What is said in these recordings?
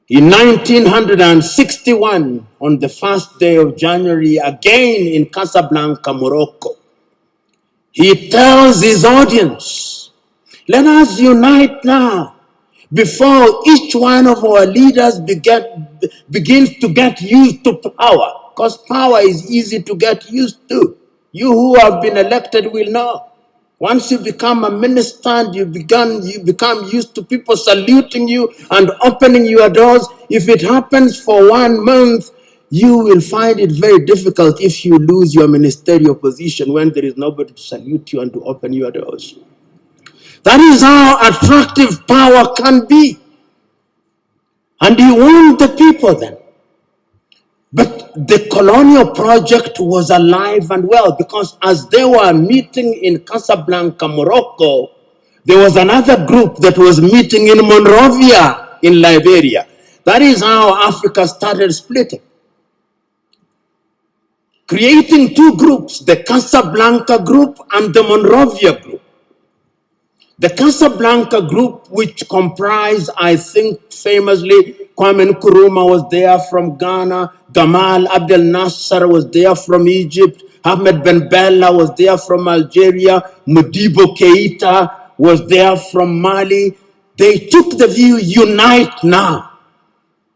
In 1961, on the first day of January, again in Casablanca, Morocco, he tells his audience, let us unite now before each one of our leaders begins to get used to power, because power is easy to get used to. You who have been elected will know. Once you become a minister and you become used to people saluting you and opening your doors, if it happens for 1 month, you will find it very difficult if you lose your ministerial position when there is nobody to salute you and to open your doors. That is how attractive power can be. And he warned the people then. But the colonial project was alive and well, because as they were meeting in Casablanca, Morocco, there was another group that was meeting in Monrovia in Liberia. That is how Africa started splitting, creating two groups, the Casablanca group and the Monrovia group. The Casablanca group, which comprised, I think famously, Kwame Nkrumah was there from Ghana, Gamal Abdel Nasser was there from Egypt, Ahmed Ben Bella was there from Algeria, Modibo Keita was there from Mali. They took the view, unite now.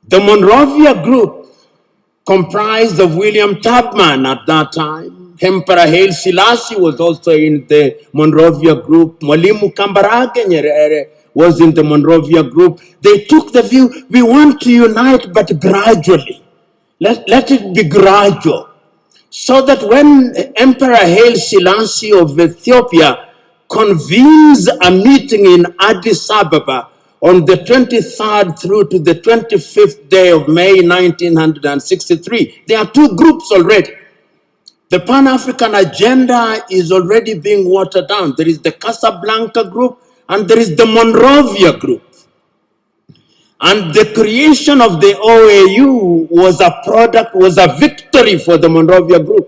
The Monrovia group, comprised of William Tubman at that time. Emperor Haile Selassie was also in the Monrovia group. Mwalimu Kambarage Nyerere was in the Monrovia group. They took the view, we want to unite, but gradually. Let it be gradual. So that when Emperor Haile Selassie of Ethiopia convenes a meeting in Addis Ababa on the 23rd through to the 25th day of May 1963, there are two groups already. The Pan-African agenda is already being watered down. There is the Casablanca group and there is the Monrovia group. And the creation of the OAU was a victory for the Monrovia group.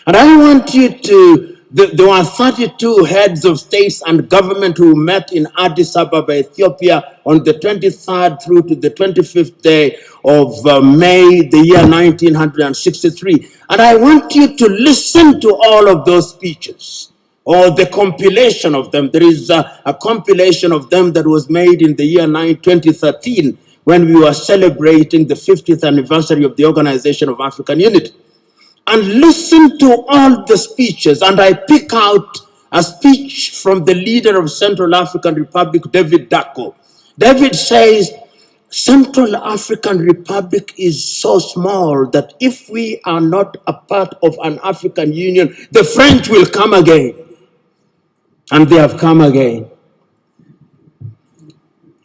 And I want you to, there were 32 heads of states and government who met in Addis Ababa, Ethiopia on the 23rd through to the 25th day of May, the year 1963. And I want you to listen to all of those speeches, or the compilation of them. There is a compilation of them that was made in the year 2013 when we were celebrating the 50th anniversary of the Organization of African Unity. And listen to all the speeches, and I pick out a speech from the leader of Central African Republic, David Dacko. David says, Central African Republic is so small that if we are not a part of an African Union, the French will come again. And they have come again.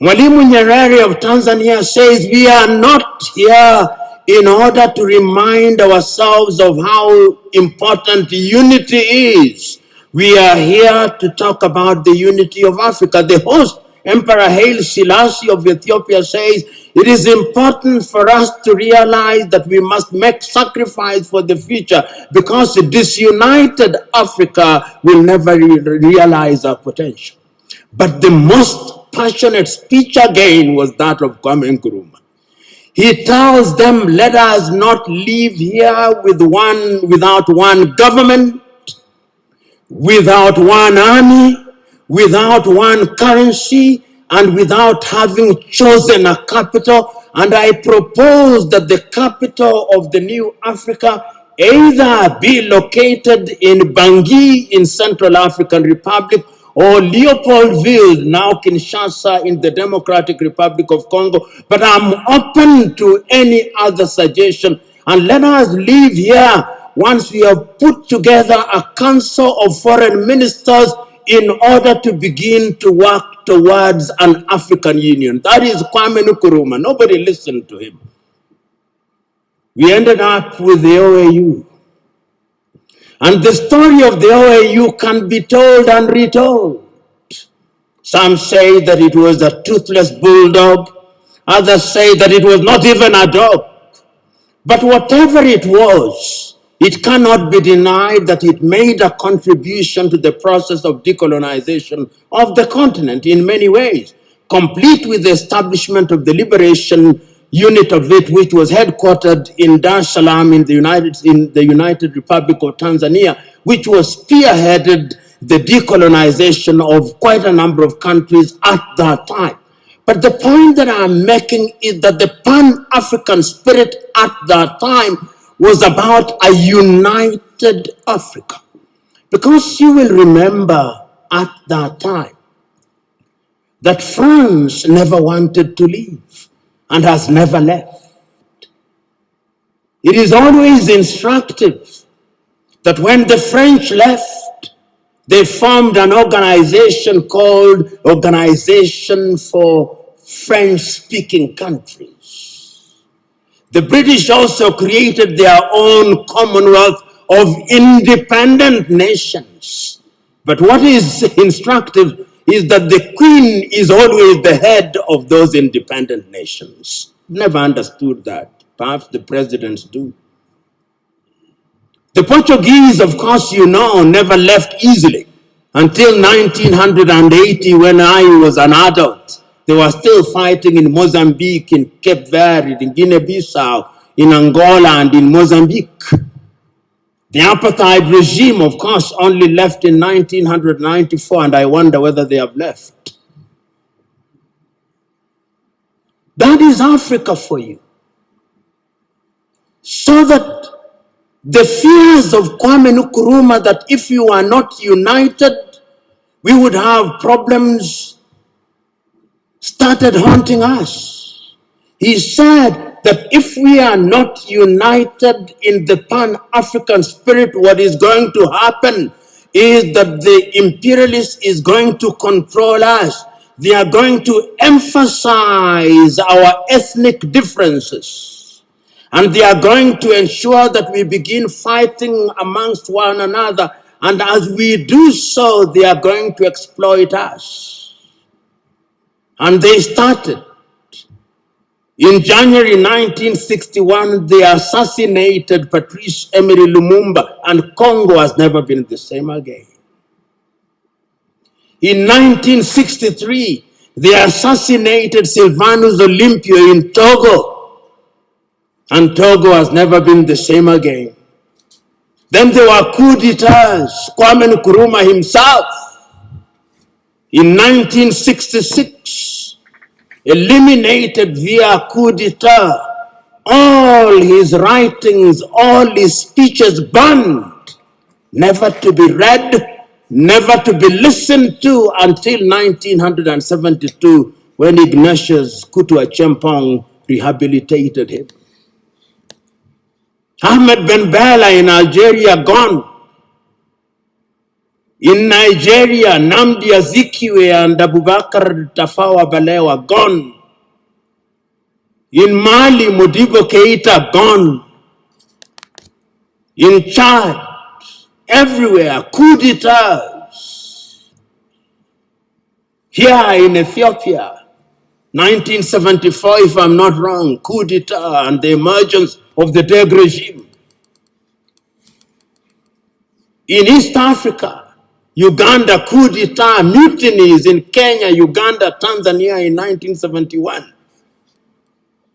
Mwalimu Nyerere of Tanzania says, we are not here in order to remind ourselves of how important unity is. We are here to talk about the unity of Africa. The host, Emperor Haile Selassie of Ethiopia, says, it is important for us to realize that we must make sacrifice for the future, because a disunited Africa will never realize our potential. But the most passionate speech again was that of Kwame Nkrumah. He tells them, let us not live here without one government, without one army, without one currency, and without having chosen a capital. And I propose that the capital of the new Africa either be located in Bangui in Central African Republic, or Leopoldville, now Kinshasa, in the Democratic Republic of Congo. But I'm open to any other suggestion. And let us live here once we have put together a council of foreign ministers in order to begin to work towards an African Union. That is Kwame Nkrumah. Nobody listened to him. We ended up with the OAU. And the story of the OAU can be told and retold. Some say that it was a toothless bulldog. Others say that it was not even a dog. But whatever it was, it cannot be denied that it made a contribution to the process of decolonization of the continent in many ways. complete with the establishment of the liberation unit of it, which was headquartered in Dar es Salaam in the United Republic of Tanzania, which was spearheaded the decolonization of quite a number of countries at that time. But the point that I'm making is that the Pan-African spirit at that time was about a united Africa. Because you will remember at that time that France never wanted to leave and has never left. It is always instructive that when the French left, they formed an organization called Organization for French-Speaking Countries. The British also created their own Commonwealth of independent nations. But what is instructive is that the Queen is always the head of those independent nations. Never understood that. Perhaps the presidents do. The Portuguese, of course, you know, never left easily. Until 1980, when I was an adult, they were still fighting in Mozambique, in Cape Verde, in Guinea-Bissau, in Angola, and in Mozambique. The apartheid regime, of course, only left in 1994, and I wonder whether they have left. That is Africa for you. So that the fears of Kwame Nkrumah that if you are not united, we would have problems, started haunting us. He said that if we are not united in the Pan-African spirit, what is going to happen is that the imperialist is going to control us. They are going to emphasize our ethnic differences. And they are going to ensure that we begin fighting amongst one another. And as we do so, they are going to exploit us. And they started. In January 1961, they assassinated Patrice Emery Lumumba, and Congo has never been the same again. In 1963, they assassinated Sylvanus Olympio in Togo, and Togo has never been the same again. Then there were coup d'etats. Kwame Nkrumah himself, in 1966, eliminated via coup d'etat all his writings, all his speeches banned, never to be read, never to be listened to until 1972, when Ignatius Kutu Acheampong rehabilitated him. Ahmed Ben Bella in Algeria, gone. In Nigeria, Nnamdi Azikiwe and Abubakar Tafawa Balewa, gone. In Mali, Modibo Keita, gone. In Chad, everywhere, coup d'etats. Here in Ethiopia, 1974, if I'm not wrong, coup d'etat and the emergence of the Derg regime. In East Africa, Uganda, coup d'etat, mutinies in Kenya, Uganda, Tanzania in 1971.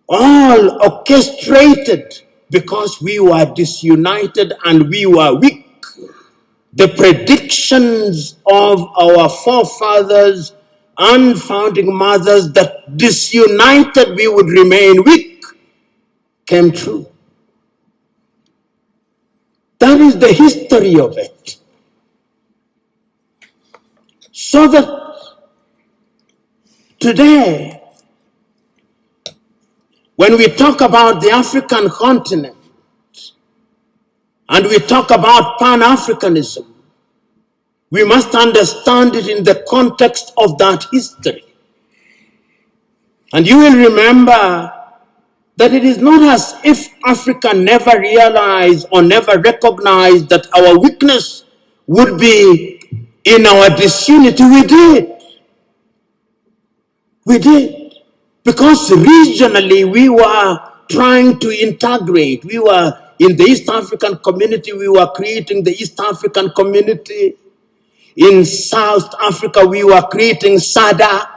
All orchestrated because we were disunited and we were weak. The predictions of our forefathers and founding mothers that disunited we would remain weak came true. That is the history of it. So that today, when we talk about the African continent and we talk about Pan-Africanism, we must understand it in the context of that history. And you will remember that it is not as if Africa never realized or never recognized that our weakness would be in our disunity. We did. We did. Because regionally we were trying to integrate. We were in the East African community, we were creating the East African community. In South Africa, we were creating SADC.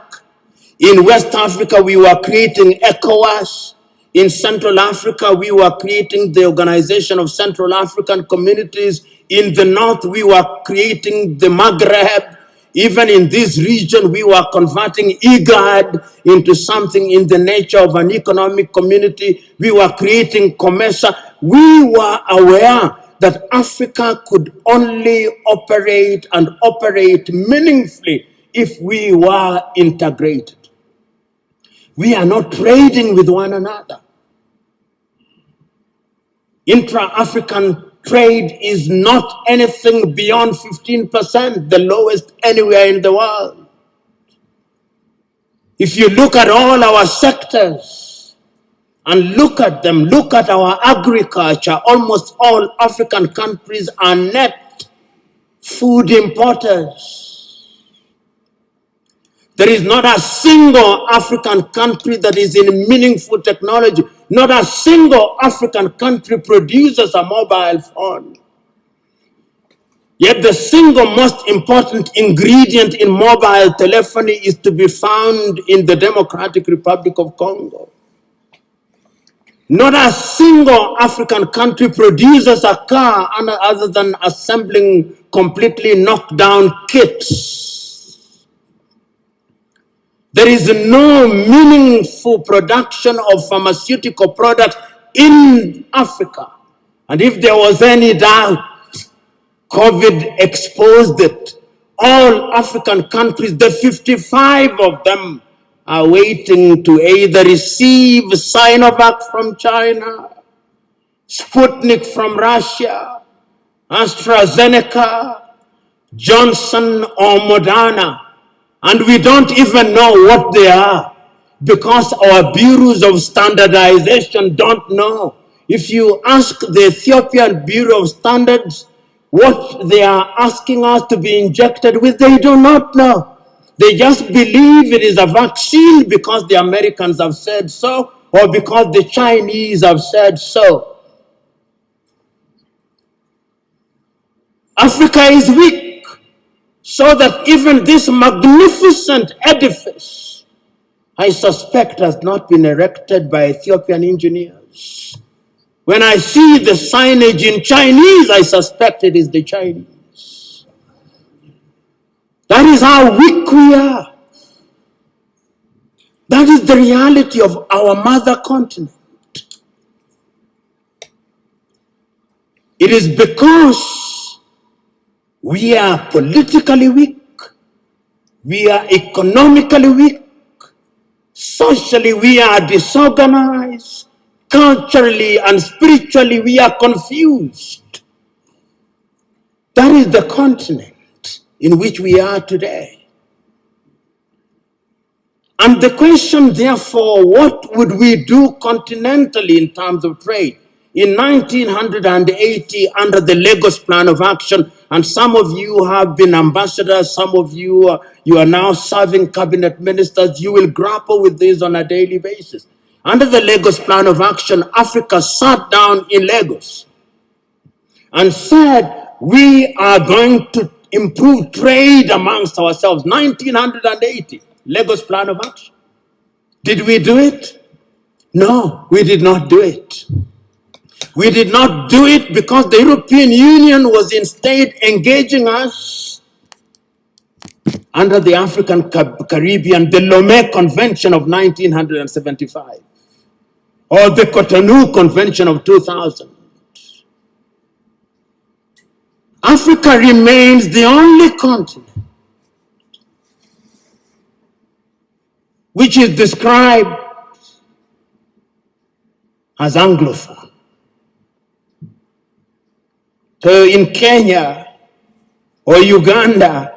In West Africa, we were creating ECOWAS. In Central Africa, we were creating the Organization of Central African Communities. In the North, we were creating the Maghreb. Even in this region, we were converting IGAD into something in the nature of an economic community. We were creating COMESA. We were aware that Africa could only operate and operate meaningfully if we were integrated. We are not trading with one another. Intra-African trade is not anything beyond 15%, the lowest anywhere in the world. If you look at all our sectors and look at them, look at our agriculture, almost all African countries are net food importers. There is not a single African country that is in meaningful technology. Not a single African country produces a mobile phone. Yet the single most important ingredient in mobile telephony is to be found in the Democratic Republic of Congo. Not a single African country produces a car other than assembling completely knocked down kits. There is no meaningful production of pharmaceutical products in Africa. And if there was any doubt, COVID exposed it. All African countries, the 55 of them, are waiting to either receive Sinovac from China, Sputnik from Russia, AstraZeneca, Johnson or Moderna. And we don't even know what they are because our bureaus of standardization don't know. If you ask the Ethiopian Bureau of Standards what they are asking us to be injected with, they do not know. They just believe it is a vaccine because the Americans have said so or because the Chinese have said so. Africa is weak. So that even this magnificent edifice, I suspect, has not been erected by Ethiopian engineers. When I see the signage in Chinese, I suspect it is the Chinese. That is how weak we are. That is the reality of our mother continent. It is because we are politically weak, we are economically weak, socially we are disorganized, culturally and spiritually we are confused. That is the continent in which we are today. And the question, therefore, what would we do continentally in terms of trade? In 1980, under the Lagos Plan of Action, and some of you have been ambassadors, some of you, you are now serving cabinet ministers, you will grapple with this on a daily basis. Under the Lagos Plan of Action, Africa sat down in Lagos and said, we are going to improve trade amongst ourselves. 1980, Lagos Plan of Action. Did we do it? No, we did not do it. We did not do it because the European Union was instead engaging us under the African Caribbean, the Lomé Convention of 1975, or the Cotonou Convention of 2000. Africa remains the only continent which is described as Anglophone. So in Kenya or Uganda,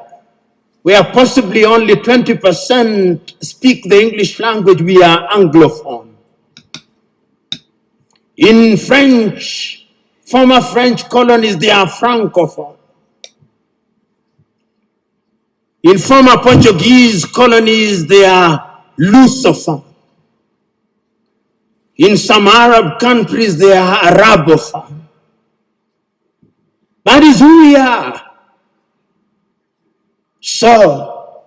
where possibly only 20% speak the English language, we are Anglophone. In French, former French colonies, they are Francophone. In former Portuguese colonies, they are Lusophone. In some Arab countries, they are Arabophone. That is who we are. So,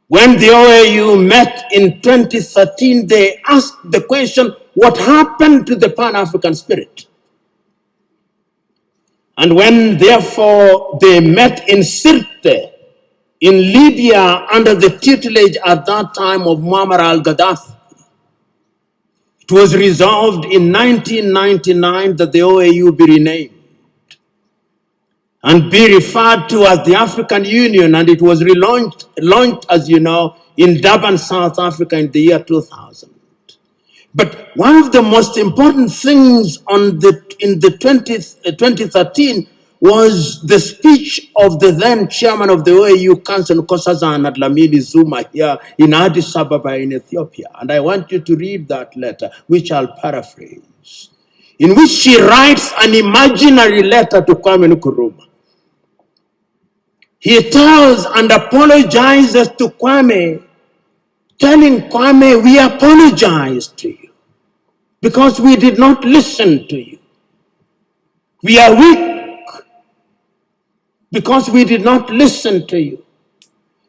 When the OAU met in 2013, they asked the question, what happened to the Pan-African spirit? And when, therefore, they met in Sirte, in Libya, under the tutelage at that time of Muammar al-Gaddafi, it was resolved in 1999 that the OAU be renamed and be referred to as the African Union, and it was launched, as you know, in Durban, South Africa in the year 2000. But one of the most important things in the 2013 was the speech of the then chairman of the OAU Council, Nkosazana Dlamini Zuma, here in Addis Ababa in Ethiopia. And I want you to read that letter, which I'll paraphrase, in which she writes an imaginary letter to Kwame Nkrumah. He tells and apologizes to Kwame, telling Kwame, we apologize to you because we did not listen to you. We are weak because we did not listen to you.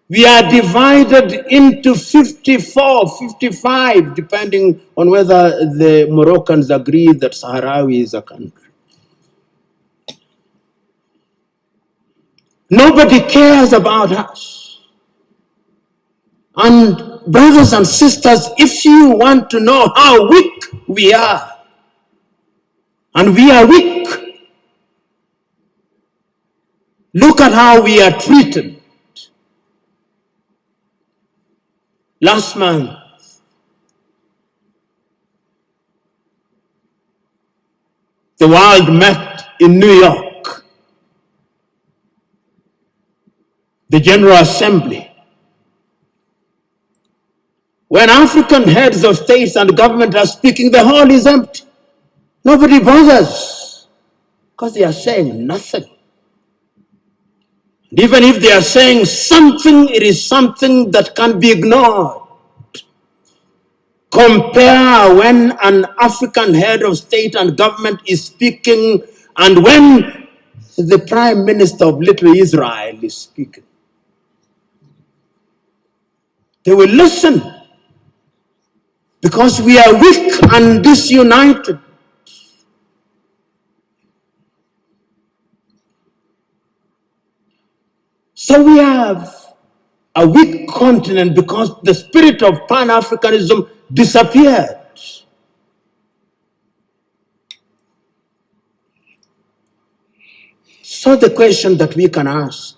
We are divided into 54, 55, depending on whether the Moroccans agree that Sahrawi is a country. Nobody cares about us. And brothers and sisters, if you want to know how weak we are, and we are weak, look at how we are treated. Last month, the world met in New York, the General Assembly. When African heads of states and government are speaking, the hall is empty. Nobody bothers because they are saying nothing. And even if they are saying something, it is something that can be ignored. Compare when an African head of state and government is speaking and when the Prime Minister of Little Israel is speaking. They will listen because we are weak and disunited. So we have a weak continent because the spirit of Pan-Africanism disappeared. So the question that we can ask,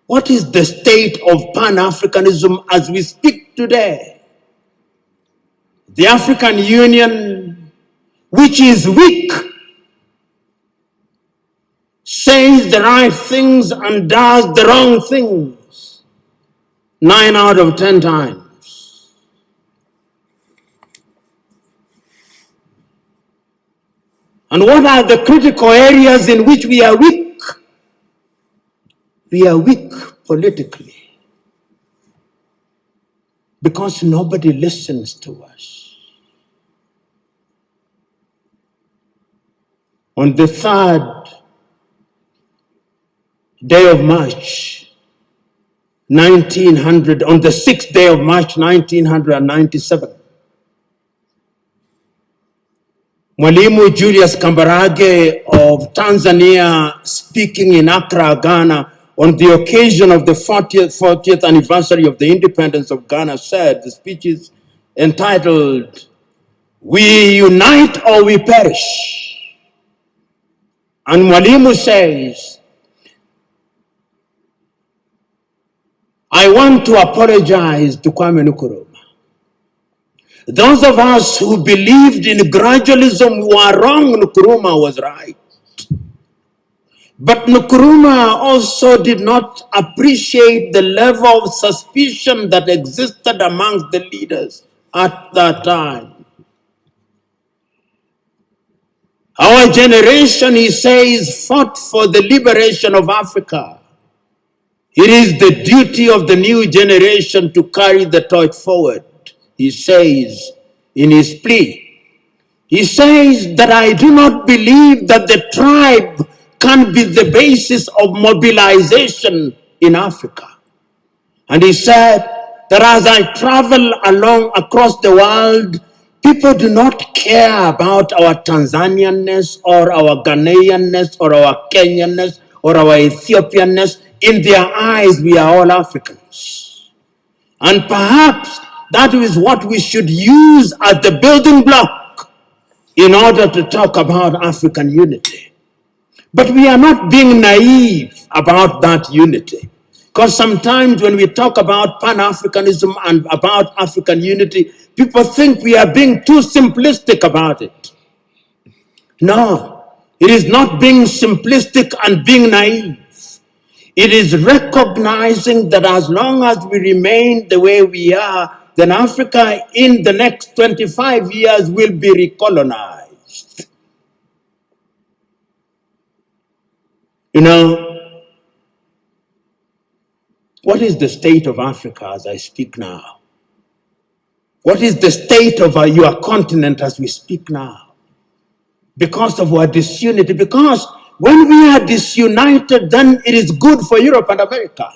what is the state of Pan-Africanism as we speak today? The African Union, which is weak, says the right things and does the wrong things 9 out of 10 times. And what are the critical areas in which we are weak? We are weak politically because nobody listens to us. On the 3rd day of March, 1900, on the 6th day of March, 1997, Mwalimu Julius Kambarage of Tanzania, speaking in Accra, Ghana, on the occasion of the 40th anniversary of the independence of Ghana, said, the speech is entitled, "We Unite or We Perish." And Mwalimu says, I want to apologize to Kwame Nkrumah. Those of us who believed in gradualism were wrong. Nkrumah was right. But Nkrumah also did not appreciate the level of suspicion that existed amongst the leaders at that time. Our generation, he says, fought for the liberation of Africa. It is the duty of the new generation to carry the torch forward, he says in his plea. He says that I do not believe that the tribe can be the basis of mobilization in Africa. And he said, that as I travel along across the world, people do not care about our Tanzanianness or our Ghanaianness or our Kenyanness or our Ethiopianness. In their eyes, we are all Africans. And perhaps that is what we should use as the building block in order to talk about African unity. But we are not being naive about that unity. Because sometimes when we talk about Pan-Africanism and about African unity, people think we are being too simplistic about it. No, it is not being simplistic and being naive. It is recognizing that as long as we remain the way we are, then Africa in the next 25 years will be recolonized. You know, what is the state of Africa as I speak now? What is the state of your continent as we speak now? Because of our disunity. Because when we are disunited, then it is good for Europe and America.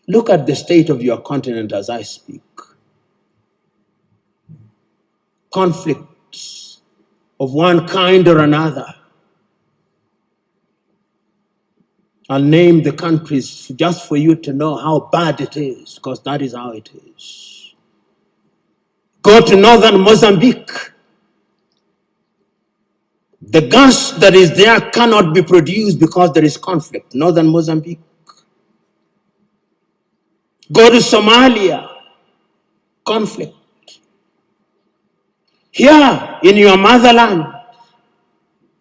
Look at the state of your continent as I speak. Conflicts of one kind or another. I'll name the countries just for you to know how bad it is, because that is how it is. Go to northern Mozambique. The gas that is there cannot be produced because there is conflict. Northern Mozambique. Go to Somalia. Conflict. Here in your motherland,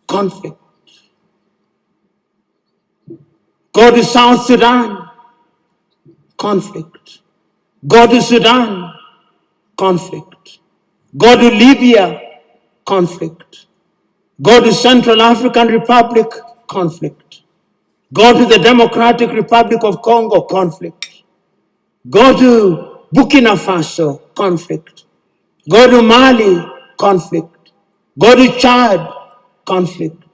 conflict. Go to South Sudan, conflict. Go to Sudan, conflict. Go to Libya, conflict. Go to Central African Republic, conflict. Go to the Democratic Republic of Congo, conflict. Go to Burkina Faso, conflict. Go to Mali, conflict. Go to Chad, conflict.